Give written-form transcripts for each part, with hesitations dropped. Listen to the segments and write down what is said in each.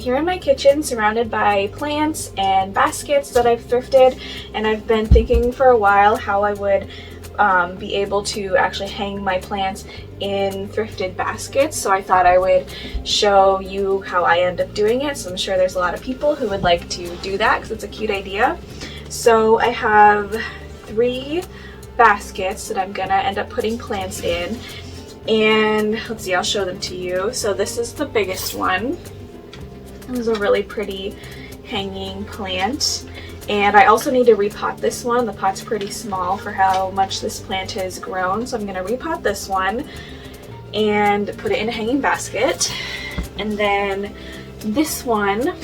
here in my kitchen surrounded by plants and baskets that I've thrifted, and I've been thinking for a while how I would be able to actually hang my plants in thrifted baskets. So I thought I would show you how I end up doing it. So I'm sure there's a lot of people who would like to do that because it's a cute idea. So I have 3 baskets that I'm gonna end up putting plants in, and let's see, I'll show them to you. So this is the biggest one. It was a really pretty hanging plant. And I also need to repot this one. The pot's pretty small for how much this plant has grown, so I'm going to repot this one and put it in a hanging basket. And then this one,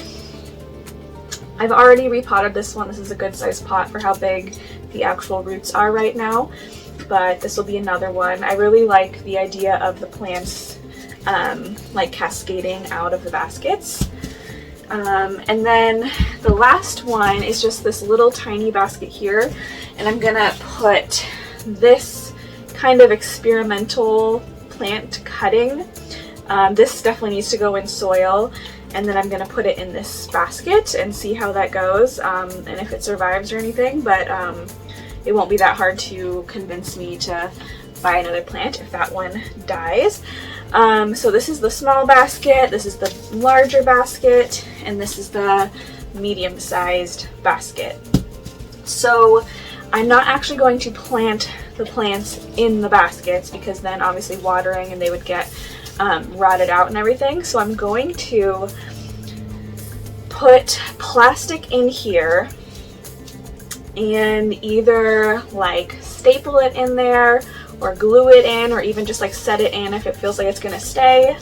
I've already repotted this one. This is a good sized pot for how big the actual roots are right now, but this will be another one. I really like the idea of the plants like cascading out of the baskets. And then the last one is just this little tiny basket here, and I'm gonna put this kind of experimental plant cutting. This definitely needs to go in soil, and then I'm gonna put it in this basket and see how that goes, and if it survives or anything, but it won't be that hard to convince me to buy another plant if that one dies. So this is the small basket, this is the larger basket, and this is the medium-sized basket. So I'm not actually going to plant the plants in the baskets because then obviously watering and they would get rotted out and everything. So I'm going to put plastic in here and either like staple it in there or glue it in, or even just like set it in if it feels like it's gonna stay.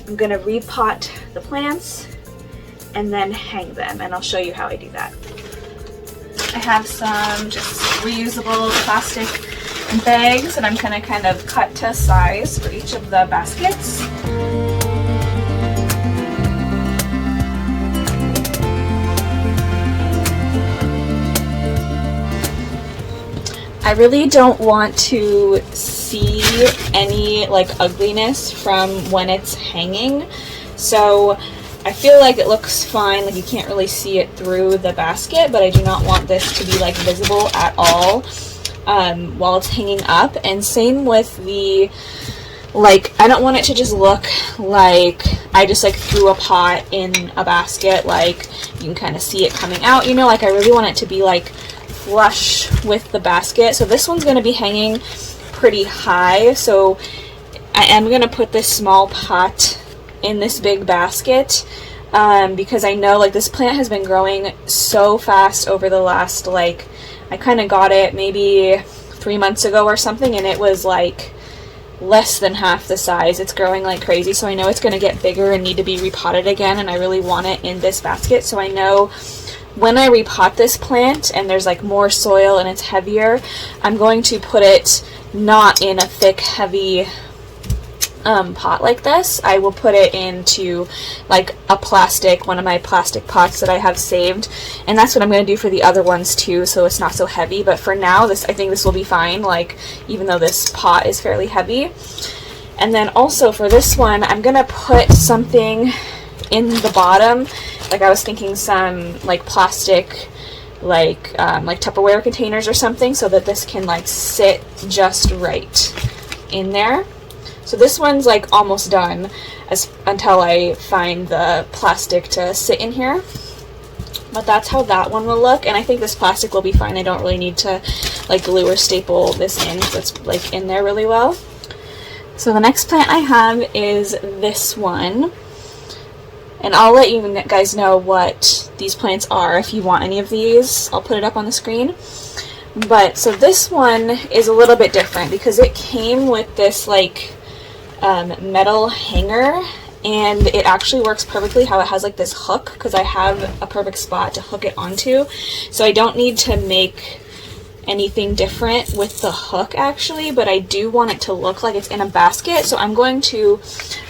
I'm gonna repot the plants and then hang them, and I'll show you how I do that. I have some just reusable plastic bags that I'm gonna kind of cut to size for each of the baskets. I really don't want to see any like ugliness from when it's hanging, so I feel like it looks fine, like you can't really see it through the basket, but I do not want this to be like visible at all while it's hanging up. And same with the, like, I don't want it to just look like I just like threw a pot in a basket, like you can kind of see it coming out, you know, like I really want it to be like flush with the basket. So this one's going to be hanging pretty high, so I am going to put this small pot in this big basket because I know like this plant has been growing so fast over the last, like, I kind of got it maybe 3 months ago or something, and it was like less than half the size. It's growing like crazy, so I know it's going to get bigger and need to be repotted again, and I really want it in this basket. So I know when I repot this plant and there's like more soil and it's heavier, I'm going to put it not in a thick, heavy pot like this. I will put it into like a plastic, one of my plastic pots that I have saved, and that's what I'm going to do for the other ones too, so it's not so heavy. But for now, I think this will be fine, like even though this pot is fairly heavy. And then also for this one, I'm going to put something in the bottom. Like I was thinking some like plastic, like Tupperware containers or something, so that this can like sit just right in there. So this one's like almost done until I find the plastic to sit in here. But that's how that one will look, and I think this plastic will be fine. I don't really need to like glue or staple this in, so it's like in there really well. So the next plant I have is this one. And I'll let you guys know what these plants are if you want any of these. I'll put it up on the screen. But so this one is a little bit different because it came with this like metal hanger, and it actually works perfectly how it has like this hook, because I have a perfect spot to hook it onto. So I don't need to make anything different with the hook actually, but I do want it to look like it's in a basket. So I'm going to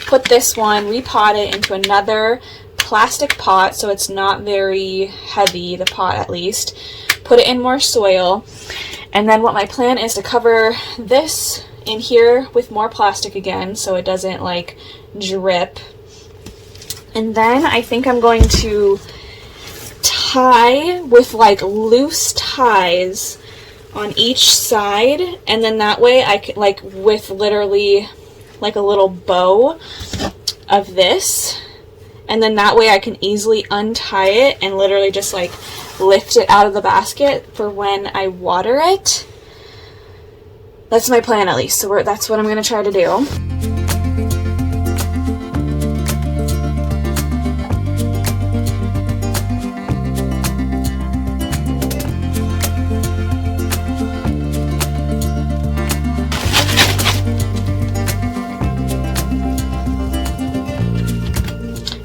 put this one, repot it into another plastic pot so it's not very heavy, the pot at least, put it in more soil, and then what my plan is to cover this in here with more plastic again so it doesn't like drip And then I think I'm going to tie with like loose ties on each side, and then that way I can, like, with literally like a little bow of this, and then that way I can easily untie it and literally just like lift it out of the basket for when I water it. That's my plan, at least. So that's what I'm going to try to do.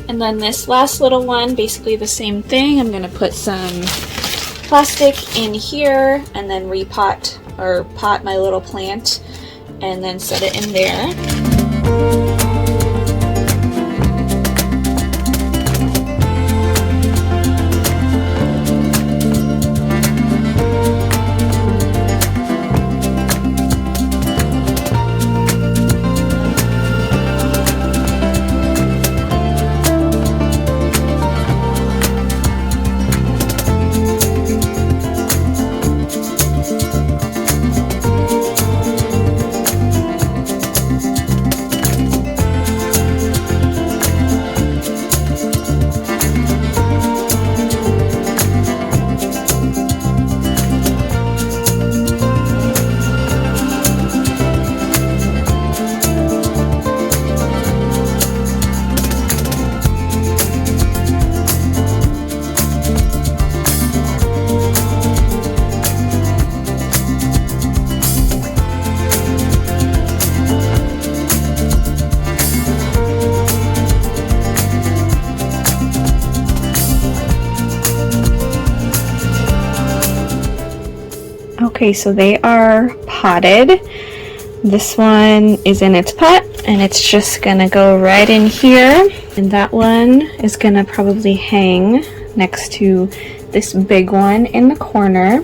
And then this last little one, basically the same thing. I'm going to put some plastic in here and then repot or pot my little plant and then set it in there. Okay, so they are potted. This one is in its pot and it's just gonna go right in here, and that one is gonna probably hang next to this big one in the corner.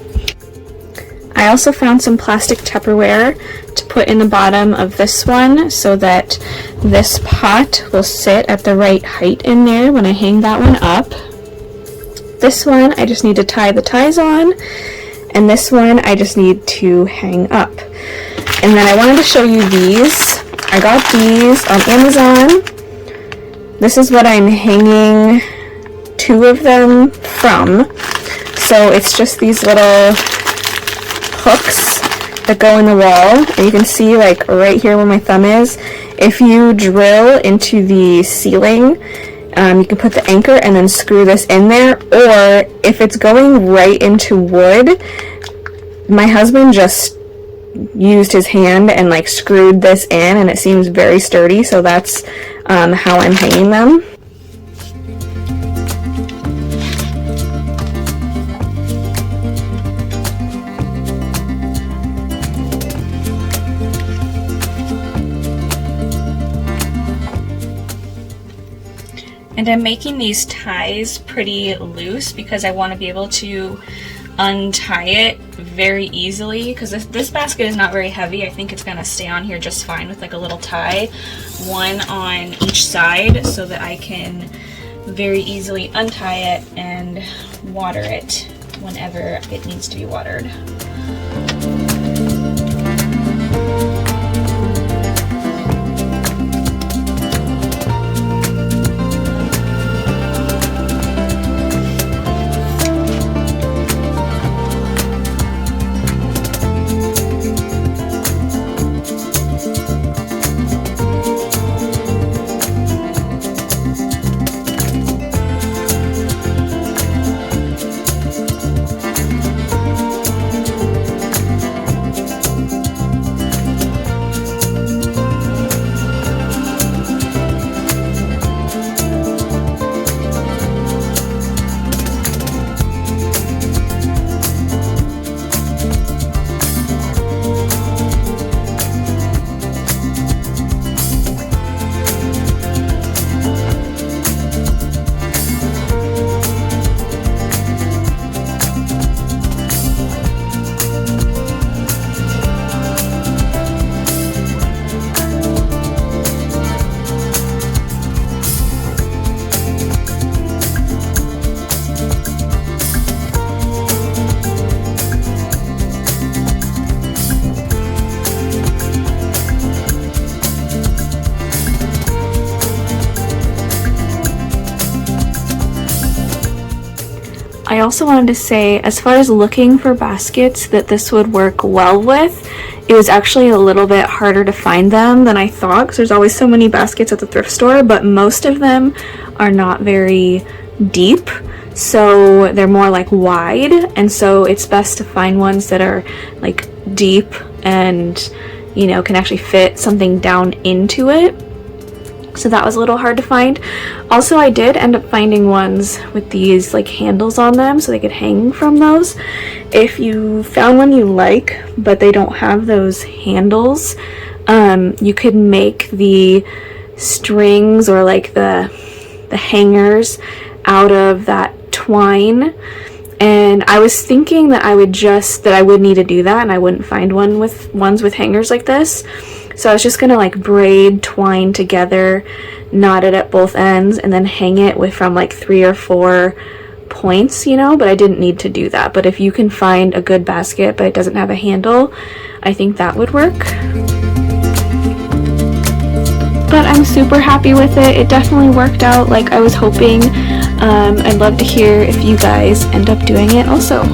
I also found some plastic Tupperware to put in the bottom of this one so that this pot will sit at the right height in there when I hang that one up. This one I just need to tie the ties on, and this one I just need to hang up. And then I wanted to show you these. I got these on Amazon. This is what I'm hanging 2 of them from. So it's just these little hooks that go in the wall. And you can see, like, right here where my thumb is, if you drill into the ceiling, you can put the anchor and then screw this in there, or if it's going right into wood, my husband just used his hand and like screwed this in, and it seems very sturdy, so that's how I'm hanging them. And I'm making these ties pretty loose because I want to be able to untie it very easily, because this basket is not very heavy. I think it's going to stay on here just fine with like a little tie, one on each side, so that I can very easily untie it and water it whenever it needs to be watered. I also wanted to say, as far as looking for baskets that this would work well with, it was actually a little bit harder to find them than I thought, because there's always so many baskets at the thrift store, but most of them are not very deep, so they're more like wide, and so it's best to find ones that are like deep and, you know, can actually fit something down into it. So that was a little hard to find. Also, I did end up finding ones with these like handles on them so they could hang from those. If you found one you like but they don't have those handles, you could make the strings or like the hangers out of that twine. And I was thinking that I would need to do that and I wouldn't find ones with hangers like this. So I was just gonna like braid twine together, knot it at both ends, and then hang it from like 3 or 4 points, you know, but I didn't need to do that. But if you can find a good basket but it doesn't have a handle, I think that would work. But I'm super happy with it. It definitely worked out like I was hoping. I'd love to hear if you guys end up doing it also.